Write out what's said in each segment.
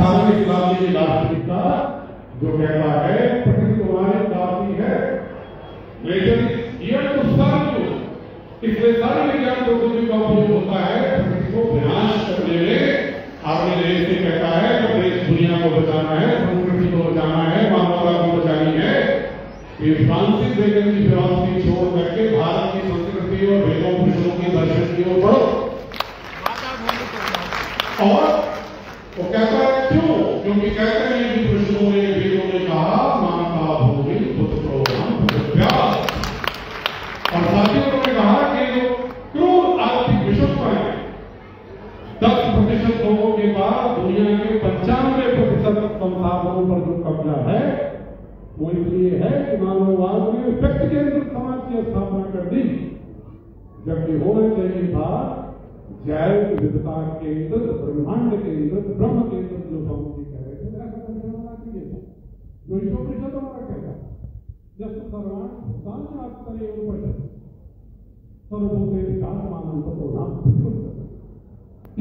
धार्मिक इस्लामी की दार्शनिकता जो कहता है प्रकृति तुम्हारी दासी है, लेकिन इसलिए सारे विज्ञान प्रौद्योगिकी का उपयोग होता है प्रकृति को विनाश करने में। आपने देश से कहता है कि देश दुनिया को बचाना है, संस्कृति को बचाना है, मानवता को बचानी है। ये फ्रांसिस बेकन की फिलॉसफी छोड़ करके भारत की संस्कृति और वेदों पुरुषों की दर्शन की ओर बढ़ो। और वो कहता है क्यों? क्योंकि कहते हैं कि पुरुषों ने वेदों ने कहा माता भूमि पुत्र प्यास, और साथियों ने कहा कि जो क्रूर आर्थिक विषम है 10% लोगों के पास दुनिया के 95% संसाधनों पर जो कब्जा है वो इसलिए है कि मानववाद ने व्यक्ति केंद्रित समाज की स्थापना कर दी, जबकि होना चाहिए था जैव विविधता केंद्रित, ब्रह्मांड केंद्रित, ब्रह्म केंद्रित जो समुद्री कह रहे थे जो ईश्वर हमारा कहता है जब सर्वाण भूतान आत्मने उपनिषद सर्वभूतेषां मानवतो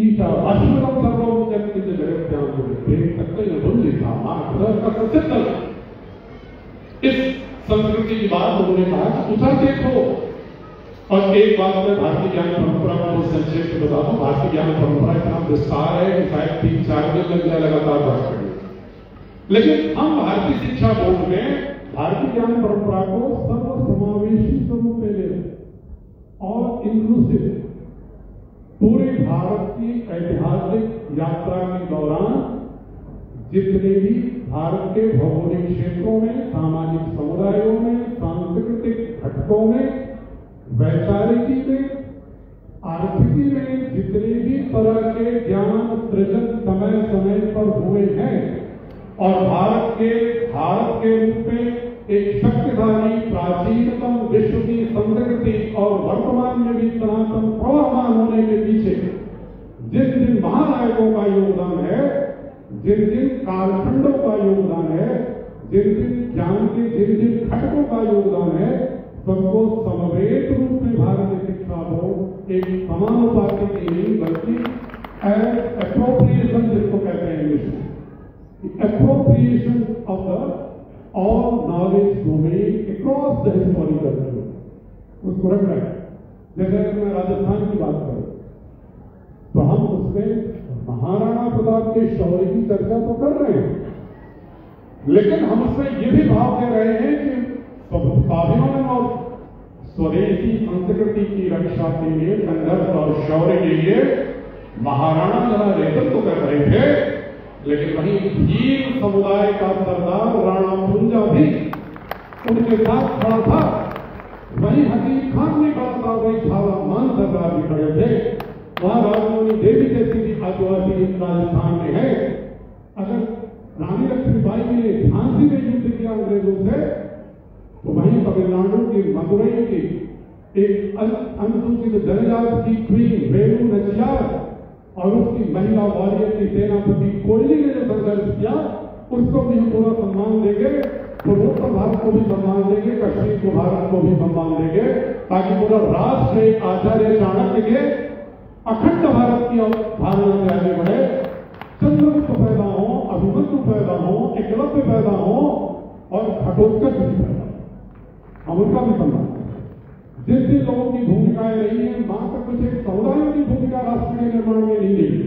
ईशा अश्वरम सर्वम जगत जगत्याम देख सकते हैं बंदिता मार्ग का सत्य। इस संस्कृति की बात उन्होंने कहा उधर देखो। और एक बात मैं भारतीय ज्ञान परंपरा को संक्षेप में बता दूं, भारतीय ज्ञान परंपरा इतना विस्तार है कि शायद 3-4 दिन लग जाए लगातार बात करने, लेकिन हम भारतीय शिक्षा बोर्ड में भारतीय ज्ञान परंपरा को सर्वसमावेशी स्वरूप में ले और इंक्लूसिव पूरे भारत की ऐतिहासिक यात्रा के दौरान जितने भी भारत के भौगोलिक क्षेत्रों में, सामाजिक समुदायों में, सांस्कृतिक घटकों में, वैचारिकी में, आर्थिकी में जितने भी तरह के ज्ञान सृजन समय समय पर हुए हैं और भारत के रूप में एक शक्तिशाली प्राचीनतम विश्व की संस्कृति और वर्तमान में भी सनातन प्रवाहमान होने के पीछे जिन जिन महानायकों का योगदान है, जिन जिन कालखंडों का योगदान है, जिन जिन ज्ञान के जिन जिन घटकों का योगदान है, सबको समवेत रूप में भारतीय शिक्षा बोर्ड एक समानुपातिक नहीं बल्कि एप्रोप्रिएशन जिसको कहते हैं इंग्लिश में, appropriation of the all knowledge domain across the historical period, उसको रख रहे हैं। जैसे मैं राजस्थान की बात करूं तो हम उसमें महाराणा प्रताप के शौर्य की चर्चा तो कर रहे हैं, लेकिन हम उसमें ये भी भाव कह रहे हैं कि स्वाभिमान और स्वदेशी संस्कृति की रक्षा के लिए, संघर्ष और शौर्य के लिए महाराणा जरा नेतृत्व कर रहे थे, लेकिन वहीं भील समुदाय का सरदार राणा पुंजा भी उनके साथ खड़ा था, वहीं हकीम खान ने खड़ा था, वही छावा मान सरदार भी खड़े थे। वहां राजमणि देवी जैसी भी आदिवासी राजस्थान में है। अगर रानी लक्ष्मीबाई ने झांसी में युद्ध किया अंग्रेजों से, तो वहीं तमिलनाडु की मदुरई की एक अनुसूचित जनजाति की क्वीन वेलू नचियार और उसकी महिला वॉरियर की सेनापति कोयली ने जो संघर्ष किया, उसको भी हम पूरा सम्मान देंगे, पूर्वोत्तर भारत को भी सम्मान देंगे, कश्मीर को भारत को भी सम्मान देंगे, ताकि पूरा राष्ट्र आचार्य चाणक्य के अखंड भारत की धारणा से आगे बढ़े। चंद्रगुप्त पैदा हो, अभिमन्यु पैदा हो, एकलव्य पैदा हो और घटोत्कच भी पैदा हो, हम उनका भी सम्मान करें। जिन जिन लोगों की भूमिकाएं रही है, मात्र कुछ एक समुदायों की भूमिका राष्ट्र के निर्माण में नहीं रही,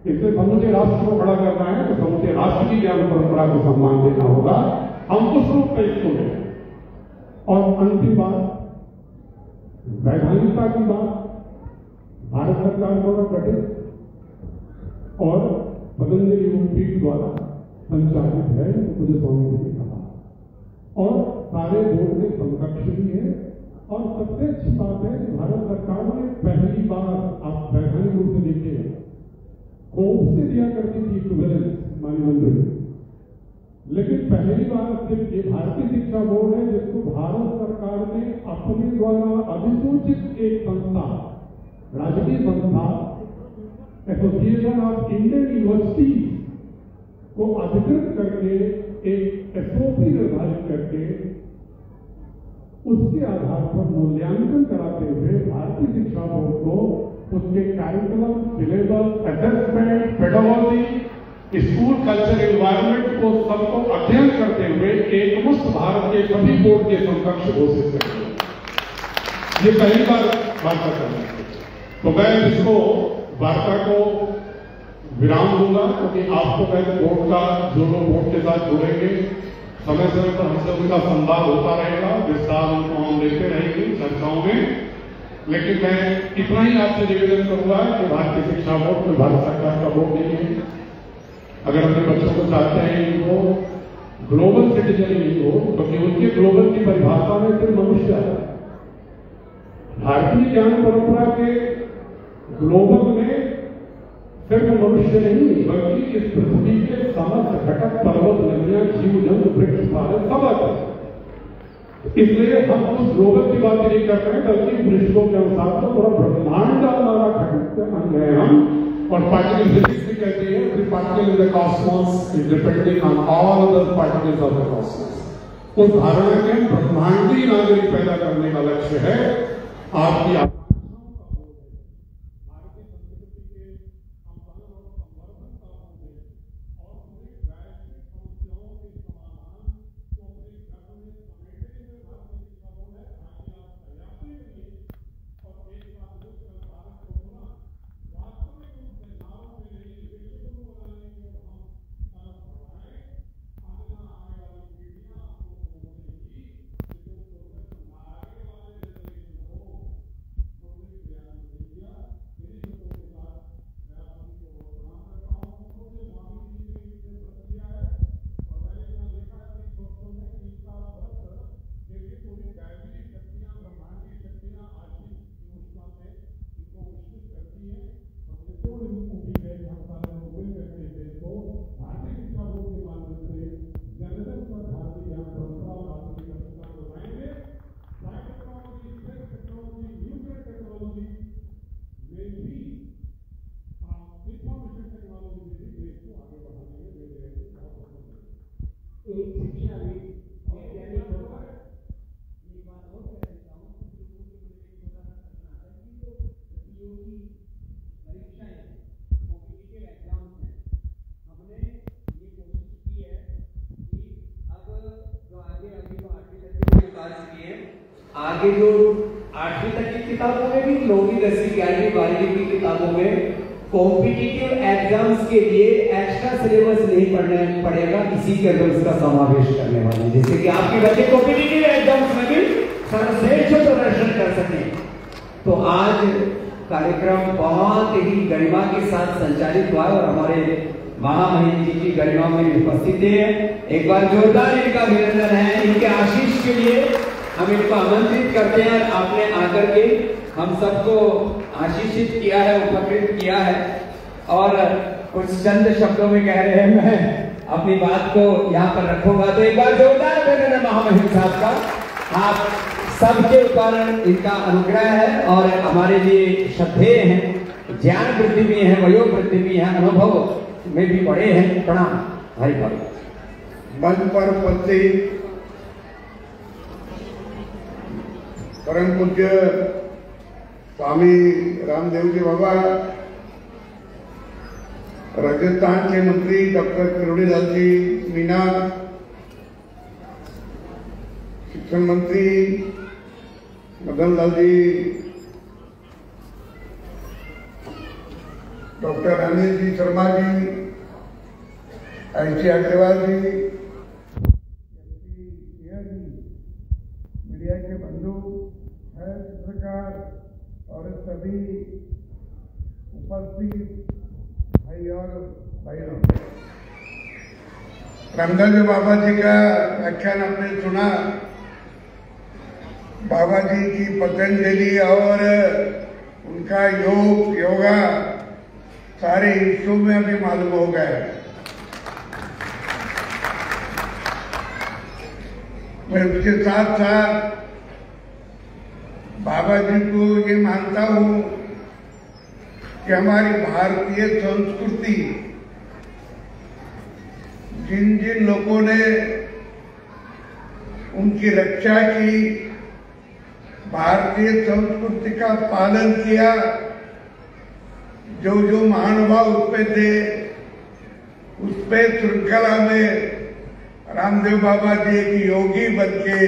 इससे समूचे राष्ट्र को खड़ा करना है तो समूचे राष्ट्र की ज्ञान परंपरा को सम्मान देना होगा। हम उस रूप में इसको लें। और अंतिम बात, वैधानिकता की बात भारत सरकार द्वारा गठित और पतंजलि योगपीठ द्वारा संचालित है, मुझे स्वामी जी ने कहा, और सारे बोर्ड के समकक्ष भी है। और सबसे अच्छी बात है कि भारत सरकार ने पहली बार, आप वैधानिक रूप से देखिए, कोर्ट से दिया करती थी इक्विवेलेंस मानदंड, लेकिन पहली बार सिर्फ ये भारतीय शिक्षा बोर्ड है जिसको भारत सरकार ने अपने द्वारा अधिसूचित एक संस्था, राजकीय संस्था एसोसिएशन ऑफ इंडियन यूनिवर्सिटीज को अधिकृत करके एक एसओपी निर्धारित करके उसके आधार पर मूल्यांकन कराते हुए भारतीय शिक्षा बोर्ड को उसके curriculum, syllabus, assessment, pedagogy school culture environment को सबको अध्ययन करते हुए एकमुश्त भारत के सभी बोर्ड के समकक्ष घोषित करेंगे। ये पहली बार वार्ता करना है। तो मैं इसको वार्ता को विराम दूंगा, क्योंकि आपको मैं बोर्ड का जो लोग बोर्ड के साथ जुड़ेंगे समय समय पर हमसे उनका संवाद होता रहेगा, विस्तार उनको हम लेते रहेंगे चर्चाओं में। लेकिन मैं इतना ही आपसे निवेदन करूंगा कि भारतीय शिक्षा बोर्ड कोई भारत सरकार का बोर्ड नहीं है। अगर अपने बच्चों को चाहते हैं कि वो ग्लोबल सिटीजन नहीं हो, क्योंकि उनके ग्लोबल की परिभाषा में सिर्फ मनुष्य है। भारतीय ज्ञान परंपरा के ग्लोबल में सिर्फ मनुष्य नहीं, बल्कि इस पृथ्वी के समस्त घटक, पर्वत, नदियां, जीव जंतु, वृक्ष, पालन सब आते हैं। इसलिए हम उस ग्लोबल की बात नहीं कर रहे हैं, बल्कि पुरुषों के अनुसार तो पूरा ब्रह्मांड हमारा घटक है हम। और पार्टिकल फिजिक्स भी कहते हैं कि particle in the Cosmos is depending on all other particles of the Cosmos. उस धारणा के ब्रह्मांडीय नागरिक पैदा करने का लक्ष्य है आपकी आगे जो 8वीं तक की किताबों में भी, 9वीं 10वीं 11वीं 12वीं की किताबों में कॉम्पिटिटिव एग्जाम्स के लिए एक्स्ट्रा सिलेबस नहीं पढ़ना पड़ेगा, इसी के अंदर उसका समावेश करने वाले, जैसे कि आपके बच्चे कॉम्पिटिटिव एग्जाम्स में भी सर्वश्रेष्ठ प्रदर्शन कर सके। तो आज कार्यक्रम बहुत ही गरिमा के साथ संचालित हुआ और हमारे महामहिम जी की गरिमा में उपस्थित है। एक बार जोरदार इनका अभिनंदन है। इनके आशीष के लिए हम इनको आमंत्रित करते हैं। आपने आकर के हम सबको आशीषित किया है, उपकृत किया है और कुछ चंद शब्दों में कह रहे हैं, मैं अपनी बात को यहाँ पर रखूंगा। तो एक बार जोरदार अभिनंदन महामहिम साहब का। आप सबके ऊपर इनका अनुग्रह है और हमारे लिए श्रद्धेय हैं, ज्ञान वृद्धि भी है, वयो वृद्धि भी है, अनुभव में भी बड़े हैं। प्रणाम भाई भाई। मंच पर उपस्थित परम पूज्य स्वामी रामदेव जी बाबा, राजस्थान के मंत्री डॉक्टर किरोड़ीलाल जी मीना, शिक्षण मंत्री मदन लाल जी, डॉक्टर अनिल जी शर्मा जी, ऐसी अग्रवाल जी, मीडिया के बंधु है, सरकार और सभी उपस्थित भाई और बहनों, रामदेव बाबा जी का व्याख्यान आपने सुना। बाबा जी की पतंजलि और उनका योग योगा सारे विश्व में अभी मालूम हो गया है। मैं उसके साथ साथ बाबा जी को ये मानता हूं कि हमारी भारतीय संस्कृति, जिन जिन लोगों ने उनकी रक्षा की, भारतीय संस्कृति का पालन किया, जो जो महानुभाव उसमें थे, उस पे श्रृंखला में रामदेव बाबा जी एक योगी बन के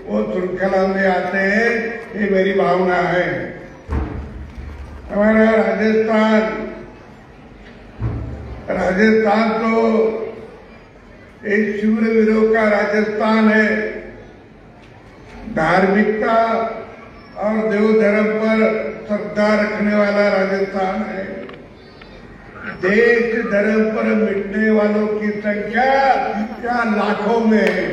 वो श्रृंखला में आते हैं, ये मेरी भावना है। हमारा राजस्थान तो एक शूरवीरों का राजस्थान है, धार्मिकता और देव धर्म पर श्रद्धा रखने वाला राजस्थान है। देश धर्म पर मिटने वालों की संख्या क्या लाखों में है।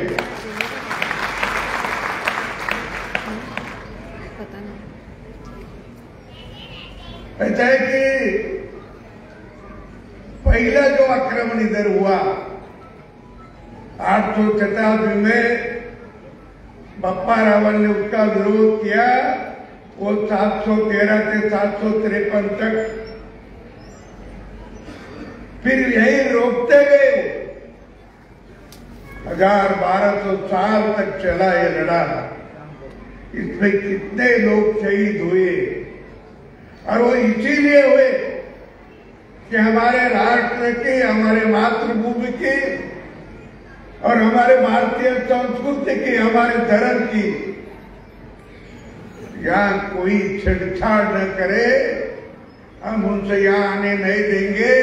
ऐसा है कि पहला जो आक्रमण इधर हुआ 800 शताब्दी में बप्पा रावल ने उसका विरोध किया, वो 713 से 753 तक फिर यही रोकते गए। 1200 साल तक चला ये लड़ा, इसमें कितने लोग शहीद हुए, और वो इसीलिए हुए कि हमारे राष्ट्र की, हमारे मातृभूमि की और हमारे भारतीय संस्कृति की, हमारे धर्म की यहाँ कोई छेड़छाड़ न करे, हम उनसे यहाँ आने नहीं देंगे।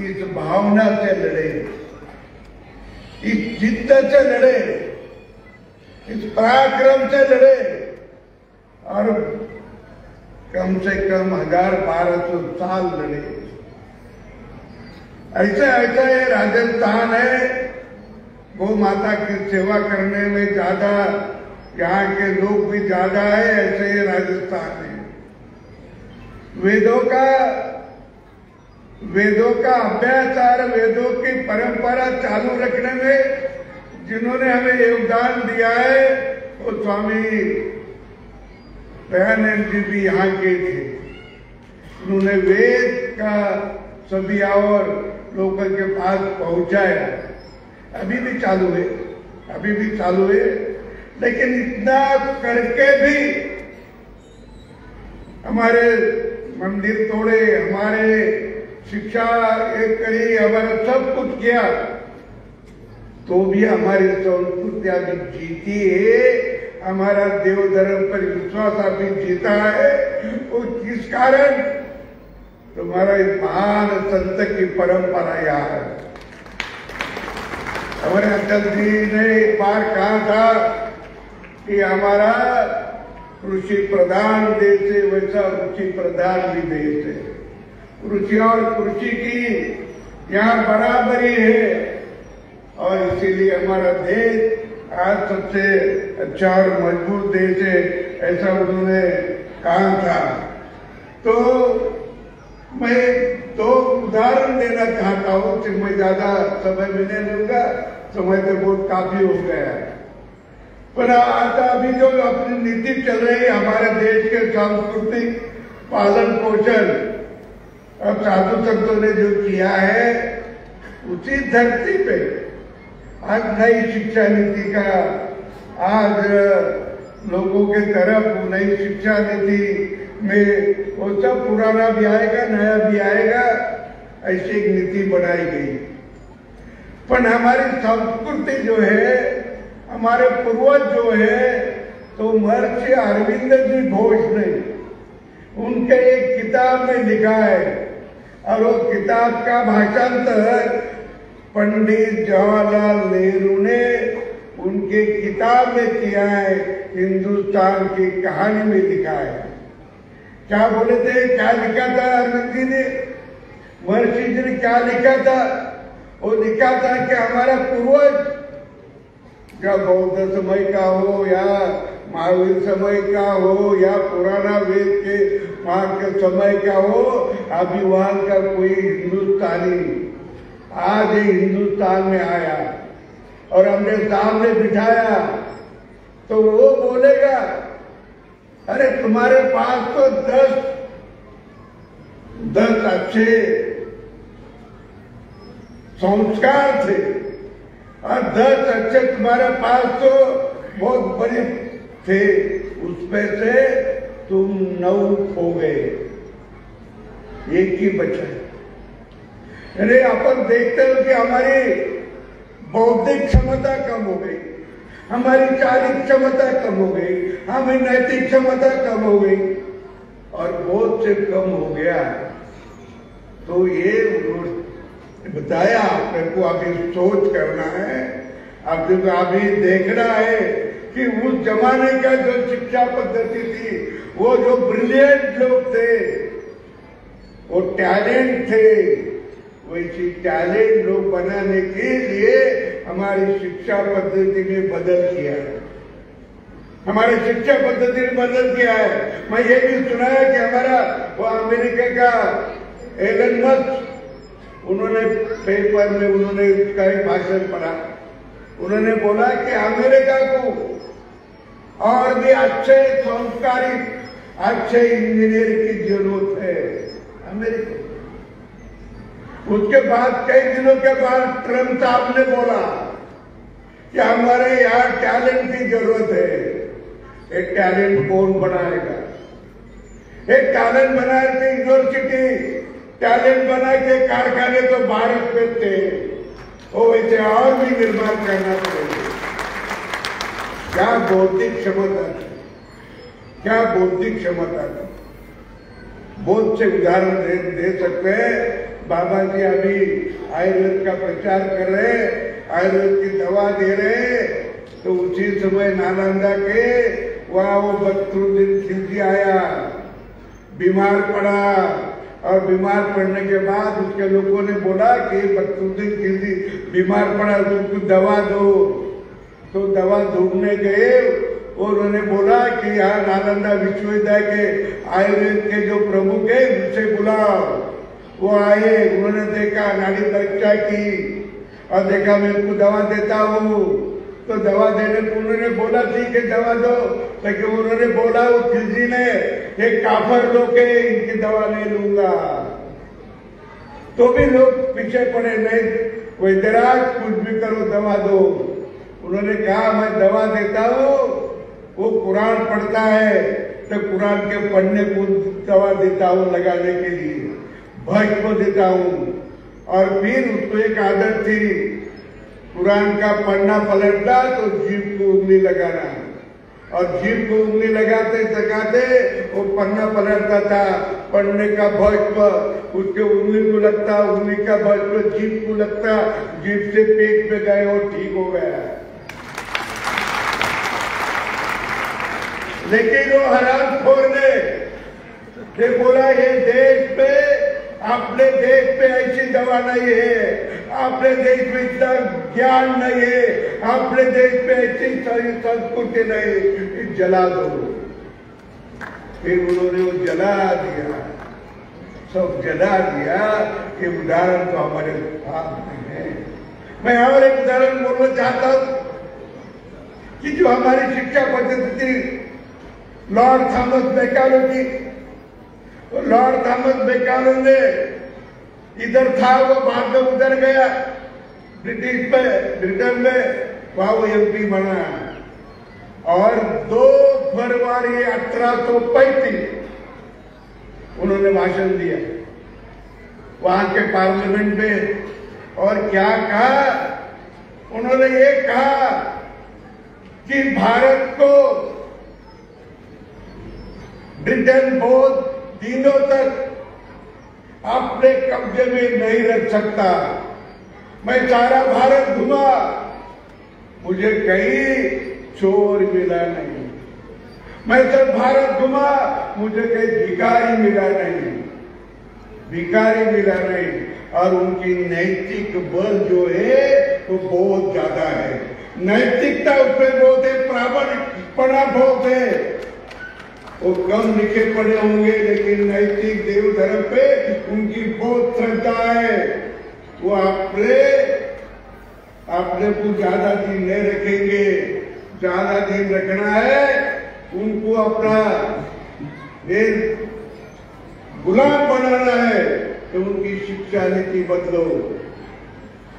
इस भावना से लड़े, इस जिद्द से लड़े, इस पराक्रम से लड़े, और कम से कम 1200 साल लड़े। ऐसा ये राजस्थान है, गौ माता की सेवा करने में ज्यादा यहाँ के लोग भी ज्यादा है, ऐसे ये राजस्थान है। वेदों का अभ्यास और वेदों की परंपरा चालू रखने में जिन्होंने हमें योगदान दिया है वो स्वामी दयानंद जी भी यहाँ के थे। उन्होंने वेद का सभी और लोगों के पास पहुंचाया। अभी भी चालू है, लेकिन इतना करके भी हमारे मंदिर तोड़े, हमारे शिक्षा एक करी, हमारा सब कुछ किया, तो भी हमारी संस्कृति अभी जीती है, हमारा देव धर्म पर विश्वास अभी जीता है। वो किस कारण? तुम्हारा इस महान संत की परंपरा यहाँ है। हमारे अटल जी ने एक बार कहा था कि हमारा कृषि प्रधान देश है, वैसा रुचि प्रधान भी देश है। कृषि और कृषि की यहाँ बराबरी है, और इसीलिए हमारा देश आज सबसे अच्छा और मजबूत देश है, ऐसा उन्होंने कहा था। तो मैं 2 उदाहरण देना चाहता हूँ, कि मैं ज्यादा समय भी नहीं लूंगा, समय तो बहुत काफी हो गया है। पर आज अभी जो अपनी नीति चल रही है हमारे देश के सांस्कृतिक पालन पोषण, अब साधु संतों ने जो किया है, उसी धरती पे आज नई शिक्षा नीति का, आज लोगों के तरफ नई शिक्षा नीति में वो सब पुराना भी आएगा, नया भी आएगा, ऐसी एक नीति बनाई गई। पर हमारी संस्कृति जो है, हमारे पूर्वज जो है, तो महर्षि अरविंद जी घोष ने उनके एक किताब में लिखा है, और वो किताब का भाषांतर पंडित जवाहरलाल नेहरू ने उनके किताब में किया है, हिंदुस्तान की कहानी में लिखा है। क्या बोले थे, क्या लिखा था अरविंद जी ने, महर्षि जी ने क्या लिखा था? वो लिखा था कि हमारा पूर्वज, क्या बौद्ध समय का हो या महावीर समय का हो या पुराना वेद के वहां के समय का हो, अभी वहां का कोई हिंदुस्तानी आज हिंदुस्तान में आया और हमने सामने बिठाया, तो वो बोलेगा, अरे तुम्हारे पास तो 10 अच्छे संस्कार थे और 10 अच्छे तुम्हारे पास तो बहुत बड़े थे, उसमें से तुम 9 खो गए, एक ही बचा। अरे अपन देखते हो कि हमारी बौद्धिक क्षमता कम हो गई, हमारी चारित्रिक क्षमता कम हो गई, हमारी नैतिक क्षमता कम हो गई और बहुत से कम हो गया। तो ये उन्होंने बताया आपने को अभी सोच करना है, अभी देखना है कि उस जमाने का जो शिक्षा पद्धति थी, वो जो ब्रिलियंट लोग थे, वो टैलेंट थे, वैसी टैलेंट लोग बनाने के लिए हमारी शिक्षा पद्धति ने बदल किया है, हमारी शिक्षा पद्धति ने बदल किया है। मैं ये भी सुना है कि हमारा वो अमेरिका का एलन मस्क, उन्होंने पेपर में उन्होंने उसका एक भाषण पढ़ा, उन्होंने बोला कि अमेरिका को और भी अच्छे संस्कारी अच्छे इंजीनियर की जरूरत है अमेरिका। उसके बाद कई दिनों के बाद ट्रम्प साहब ने बोला कि हमारे यहाँ टैलेंट की जरूरत है। एक टैलेंट कौन बनाएगा? एक टैलेंट बना के यूनिवर्सिटी, टैलेंट बना के कारखाने तो भारत में थे, वो वैसे और भी निर्माण करना पड़ेगा। क्या बौद्धिक क्षमता थी, क्या बौद्धिक क्षमता थी। बहुत से उदाहरण दे सकते हैं। बाबा जी अभी आयुर्वेद का प्रचार कर रहे हैं, आयुर्वेद की दवा दे रहे हैं, तो उसी समय नालंदा के वहां वो बदरुद्दीन खिलजी आया, बीमार पड़ा और बीमार पड़ने के बाद उसके लोगों ने बोला कि बदरुद्दीन खिलजी बीमार पड़ा, उसको दवा दो। तो दवा ढूंढने गए और उन्होंने बोला कि यहाँ नालंदा विश्वविद्यालय के आयुर्वेद के जो प्रमुख है उनसे बुलाओ। वो आए, उन्होंने देखा, नाड़ी परीक्षा की और देखा मैं उनको दवा देता हूँ। तो दवा देने को उन्होंने बोला ठीक है दवा दो, लेकिन उन्होंने बोला वो खिलजी ने, एक काफर लोग है, इनकी दवा नहीं लूंगा। तो भी लोग पीछे पड़े, नहीं वैद्यराज कुछ भी करो दवा दो। उन्होंने कहा मैं दवा देता हूँ, वो कुरान पढ़ता है तो कुरान के पढ़ने को दवा देता हूँ लगाने के लिए, भस्म देता हूँ। और फिर उसको एक आदत थी, कुरान का पढ़ना पलटना तो जीभ को उंगली लगाना, और जीभ को उंगली लगाते लगाते वो पढ़ना पलटता था। पढ़ने का भस्म उसके उंगली को लगता, उंगली का भस्म जीभ को लगता, जीभ से पेट पे गए और ठीक हो गया। लेकिन वो हरामखोर ने बोला ये देश पे, अपने देश पे ऐसी दवा नहीं है, अपने देश में इतना ज्ञान नहीं है, अपने देश पे ऐसी संस्कृति नहीं, जला दो। फिर उन्होंने वो जला दिया, सब जला दिया। ये उदाहरण तो हमारे पास नहीं है। मैं और एक उदाहरण बोलना चाहता हूं कि जो हमारी शिक्षा पद्धति थी लॉर्ड थॉमस बेकालो की, तो लॉर्ड थॉमस बेकालो ने इधर था, वो बाद में उधर गया ब्रिटेन में, वहां वो एमपी बना और 2 फरवरी 1835 उन्होंने भाषण दिया वहां के पार्लियामेंट में। और क्या कहा उन्होंने? ये कहा कि भारत को ब्रिटेन बहुत दिनों तक अपने कब्जे में नहीं रख सकता। मैं सारा भारत घुमा, मुझे कहीं चोर मिला नहीं। मैं सब भारत घुमा, मुझे कहीं भिखारी मिला नहीं, भिखारी मिला नहीं। और उनकी नैतिक बल जो है वो बहुत ज्यादा है, नैतिकता उसमें बहुत है, प्रामाणिकपना बहुत है। वो कम लिखे पड़े होंगे लेकिन नैतिक देव धर्म पे उनकी बहुत श्रद्धा है। वो अपने को ज्यादा दिन नहीं रखेंगे, ज्यादा दिन रखना है उनको अपना गुलाम बनाना है, तो उनकी शिक्षा नीति बदलो।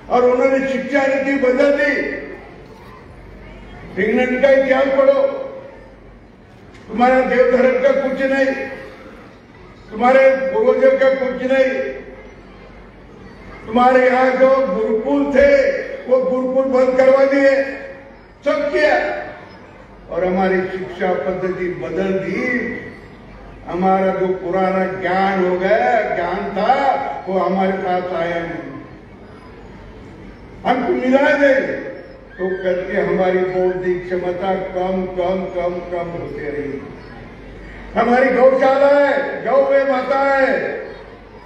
और उन्होंने शिक्षा नीति बदल दी। इंग्लैंड का इतिहास पढ़ो, तुम्हारा देव धर्म का कुछ नहीं, तुम्हारे पूर्वजों का कुछ नहीं, तुम्हारे यहाँ जो गुरुकुल थे वो गुरुकुल बंद करवा दिए, सब किया, और हमारी शिक्षा पद्धति बदल दी। हमारा जो पुराना ज्ञान हो गया, ज्ञान था, वो हमारे पास आया नहीं। हमको मिला दे तो करके हमारी बौद्धिक क्षमता कम कम कम कम होते रही। हमारी गौशाला है, गौ में माता है,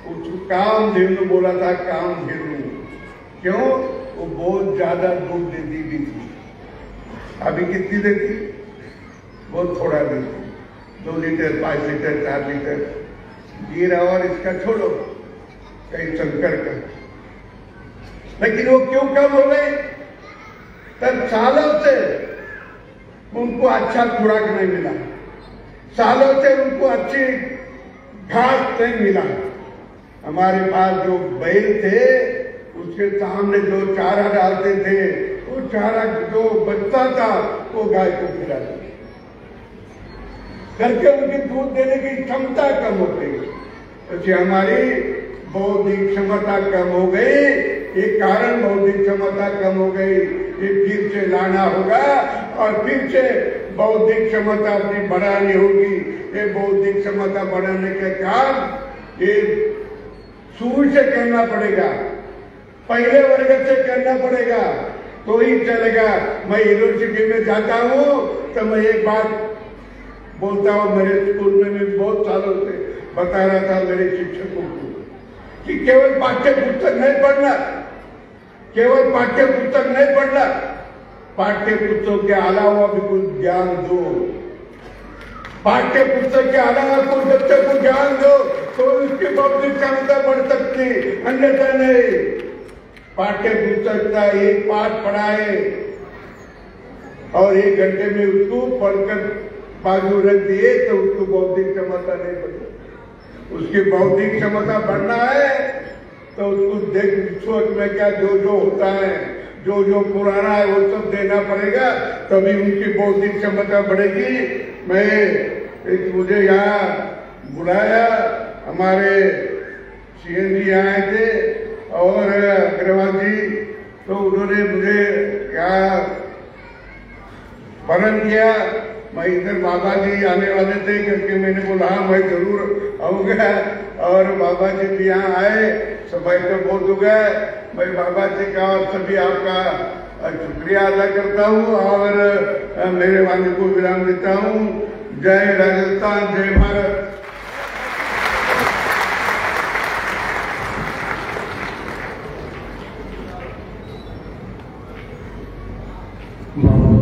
उसको कामधेनु बोला था, कामधेनु। क्यों? वो बहुत ज्यादा दूध देती भी थी। अभी कितनी देती? बहुत थोड़ा देती, 2 लीटर 5 लीटर 4 लीटर। गिरा और इसका छोड़ो, कहीं शंकर का। लेकिन वो क्यों कम हो गई? तब सालों से उनको अच्छा खुराक नहीं मिला, सालों से उनको अच्छी घास नहीं मिला। हमारे पास जो बैल थे उसके सामने जो चारा डालते थे, वो चारा जो बचता था वो गाय को खिलाते करके उनकी दूध देने की क्षमता कम हो गई। तो हमारी बौद्धिक क्षमता कम हो गई। एक कारण बौद्धिक क्षमता कम हो गई, ये फिर से लाना होगा और फिर से बौद्धिक क्षमता अपनी बढ़ानी होगी। ये बौद्धिक क्षमता बढ़ाने के काम ये शुरू से करना पड़ेगा, पहले वर्ग से करना पड़ेगा, तो ही चलेगा। मैं यूनिवर्सिटी में जाता हूँ तो मैं एक बात बोलता हूँ, मेरे स्कूल में भी बहुत सालों से बता रहा था मेरे शिक्षकों को कि केवल पाठ्य पुस्तक नहीं पढ़ना, केवल पाठ्य पुस्तक नहीं पढ़ना, पाठ्य पुस्तक के अलावा भी कुछ ज्ञान दो। पाठ्य पुस्तक के अलावा कोई बच्चे को ज्ञान दो तो उसकी बौद्धिक क्षमता बढ़ सकती, अन्यथा नहीं। पाठ्य पुस्तक का एक पाठ पढ़ाए और 1 घंटे में उसको पढ़कर बाजू रख दिए तो उसको बौद्धिक क्षमता नहीं बढ़ती। उसकी बौद्धिक क्षमता बढ़ना है तो उसको देख सोच में क्या जो जो होता है, जो जो पुराना है वो सब देना पड़ेगा, तभी उनकी बौद्धिक क्षमता बढ़ेगी। मुझे यहाँ बुलाया, हमारे सीएम जी आए थे और अग्रवाल जी, तो उन्होंने मुझे यहाँ वरण किया। मैं इधर बाबा जी आने वाले थे क्योंकि मैंने बोला हाँ मैं जरूर आऊंगा, और बाबा जी भी यहाँ आए। समय तो बहुत हो गया, मैं बाबा जी का और सभी आपका शुक्रिया अदा करता हूँ और मेरे वाणी को विराम देता हूँ। जय राजस्थान, जय भारत। बहुत